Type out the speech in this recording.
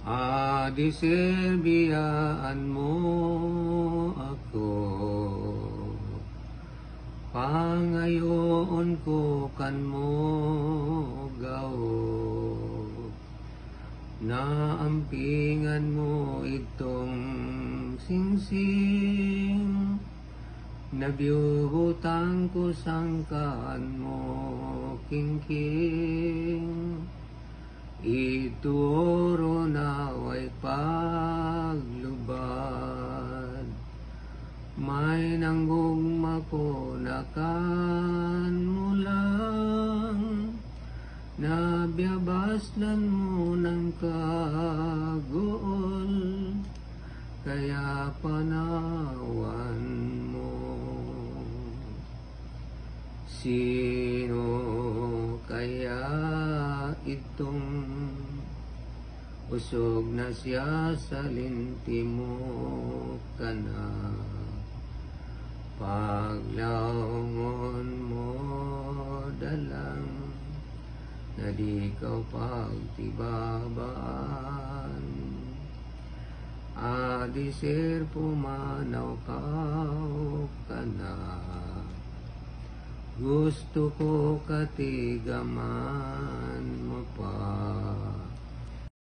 Adisir biyaan mo ako, pangayoon ko kan mo gao, naampingan mo itong singsing, nabiubutang ko sangkaan mo kingking, ituro naway paglubad, may nanggugma ko nakan mo lang, nabiyabaslan mo ng kagool, kaya panawan mo. Sino kaya itong usog na siya sa linti mo ka na, paglaungon mo dalang na di ka pagtibabaan, adisir pumanaw ka na, gusto ko katigaman mo pa.